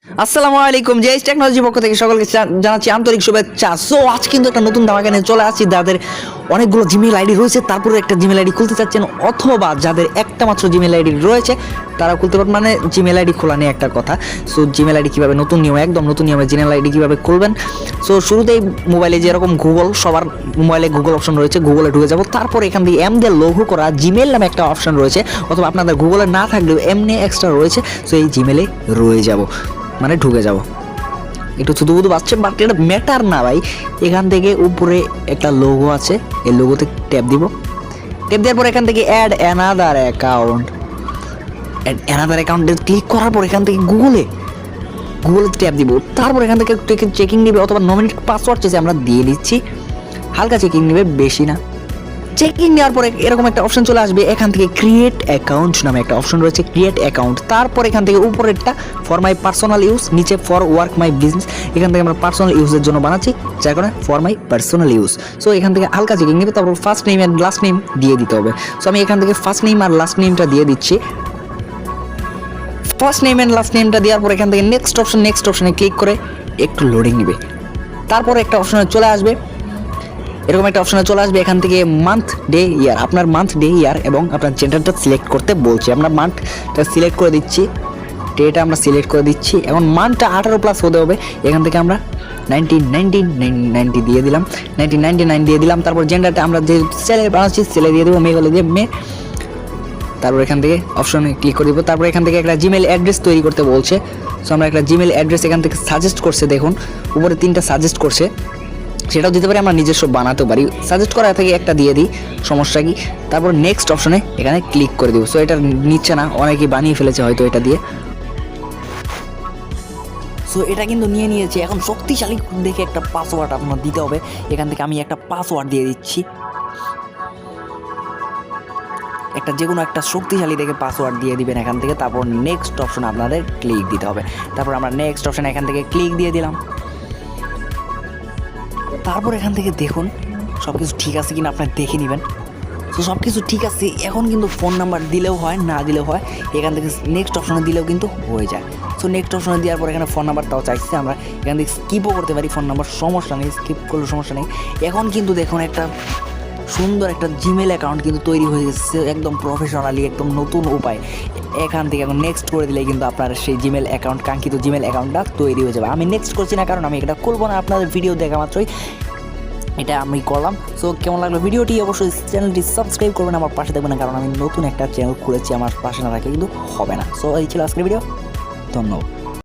আসসালামু আলাইকুম, JS technology পক্ষ থেকে সকলকে জানাচ্ছি আন্তরিক শুভেচ্ছা। সো আজ কিন্তু একটা নতুন ধামাকা নিয়ে চলে আসছি। যাদের অনেকগুলো জিমেল আইডি রয়েছে তারপরে একটা জিমেল আইডি খুলতে চাচ্ছেন, অথবা যাদের একটা মাত্র জিমেল আইডি রয়েছে তারা খুলতে পারবেন। মানে জিমেল আইডি খোলা নিয়ে একটা কথা। সো জিমেল আইডি কীভাবে নতুন নিয়মে, একদম নতুন নিয়মে জিমেল আইডি কীভাবে খুলবেন। সো শুরুতেই মোবাইলে যেরকম গুগল, সবার মোবাইলে গুগল অপশন রয়েছে, গুগলে ঢুকে যাব। তারপর এখান থেকে এম দিয়ে লঘু করা জিমেল নামে একটা অপশন রয়েছে, অথবা আপনাদের গুগলে না থাকলেও এমনি এক্সট্রা রয়েছে। সো এই জিমেলে রয়ে যাব, মানে ঢুকে যাব। একটু থুতু বুতু বাচ্চা, বাট এটা ম্যাটার না ভাই। এখান থেকে উপরে একটা লোগো আছে, এই লোগোতে ট্যাপ দিব। ট্যাপ দেওয়ার পর এখান থেকে অ্যাড অ্যানাদার অ্যাকাউন্টে ক্লিক করার পর এখান থেকে গুগলে ট্যাপ দিব। তারপর এখান থেকে চেকিং নেবে, অথবা নমিনেট পাসওয়ার্ড চেয়েছে আমরা দিয়ে দিচ্ছি। হালকা চেকিং নেবে, বেশি না। চেকিং নেওয়ার পরে এরকম একটা অপশন চলে আসবে। এখান থেকে ক্রিয়েট অ্যাকাউন্ট নামে একটা অপশন রয়েছে, ক্রিয়েট অ্যাকাউন্ট। তারপর এখান থেকে উপরেরটা ফর মাই পার্সোনাল ইউজ, নিচে ফর ওয়ার্ক মাই বিজনেস। এখান থেকে আমরা পার্সোনাল ইউজের জন্য বানাচ্ছি, যার কারণে for my personal use. So এখান থেকে হালকা চেকিং নেবে, তারপর first name and last name দিয়ে দিতে হবে। সো আমি এখান থেকে ফার্স্ট নেম আর লাস্ট নেমটা দিয়ে দিচ্ছি। ফার্স্ট নেম অ্যান্ড লাস্ট নেমটা দেওয়ার পর এখান থেকে নেক্সট অপশনে ক্লিক করে একটু লোডিং নেবে। তারপর একটা অপশনে চলে আসবে, এরকম একটা অপশনে চলে আসবে। এখান থেকে মান্থ ডে ইয়ার, আপনার মান্থ ডে ইয়ার এবং আপনার জেন্ডারটা সিলেক্ট করতে বলছে। আমরা মান্থটা সিলেক্ট করে দিচ্ছি, ডেটা আমরা সিলেক্ট করে দিচ্ছি। এখন মান্থটা 18+ হতে হবে। এখান থেকে আমরা 1990 দিয়ে দিলাম, 1999 দিয়ে দিলাম। তারপর জেন্ডারটা আমরা যে ছেলে বানাচ্ছি ছেলে দিয়ে দেবো, মেয়ে হলে দিয়ে মেয়ে। তারপর এখান থেকে অপশনে ক্লিক করে দেবো। তারপর এখান থেকে একটা জিমেল অ্যাড্রেস তৈরি করতে বলছে। সো আমরা একটা জিমেল অ্যাড্রেস এখান থেকে সাজেস্ট করছে, দেখুন উপরে 3টা সাজেস্ট করছে, সেটাও দিতে পারি, আমরা নিজস্ব বানাতে পারি। সাজেস্ট করা থেকে একটা দিয়ে দিই, সমস্যা কি। তারপর নেক্সট অপশনে এখানে ক্লিক করে দিব। সো এটা নিচ্ছে না, অনেকেই বানিয়ে ফেলেছে হয়তো এটা দিয়ে। সো এটা কিন্তু নিয়েছে। এখন শক্তিশালী দেখে একটা পাসওয়ার্ড আপনার দিতে হবে। এখান থেকে আমি একটা পাসওয়ার্ড দিয়ে দিচ্ছি, একটা যে কোনো একটা শক্তিশালী দেখে পাসওয়ার্ড দিয়ে দিবেন এখান থেকে। তারপর নেক্সট অপশনে আপনাদের ক্লিক দিতে হবে। তারপর আমরা নেক্সট অপশনে এখান থেকে ক্লিক দিয়ে দিলাম। তারপর এখান থেকে দেখুন সব কিছু ঠিক আছে কিনা আপনার দেখে নেবেন। তো সব কিছু ঠিক আছে। এখন কিন্তু ফোন নাম্বার দিলেও হয়, না দিলেও হয়। এখান থেকে নেক্সট অপশনে দিলেও কিন্তু হয়ে যায়। সো নেক্সট অপশনে দেওয়ার পর এখানে ফোন নাম্বারটাও চাইছে, আমরা এখান থেকে স্কিপও করতে পারি ফোন নাম্বার, সমস্যা নেই, স্কিপ করলেও সমস্যা নেই। এখন কিন্তু দেখুন একটা সুন্দর একটা জিমেল অ্যাকাউন্ট কিন্তু তৈরি হয়ে গেছে, একদম প্রফেশনালি, একদম নতুন উপায়। এখান থেকে এখন নেক্সট করে দিলে কিন্তু আপনার সেই জিমেল অ্যাকাউন্ট, কাঙ্ক্ষিত জিমেল অ্যাকাউন্টটা তৈরি হয়ে যাবে। আমি নেক্সট করছি না, কারণ আমি এটা করবো না, আপনাদের ভিডিও দেখা মাত্রই এটা আমি করলাম। সো কেমন লাগলো ভিডিওটি, অবশ্যই চ্যানেলটি সাবস্ক্রাইব করবেন, আমার পাশে থাকবেন না, কারণ আমি নতুন একটা চ্যানেল খুলেছি, আমার পাশে না রাখলে কিন্তু হবে না। সো এই ছিল আজকের ভিডিও, ধন্যবাদ।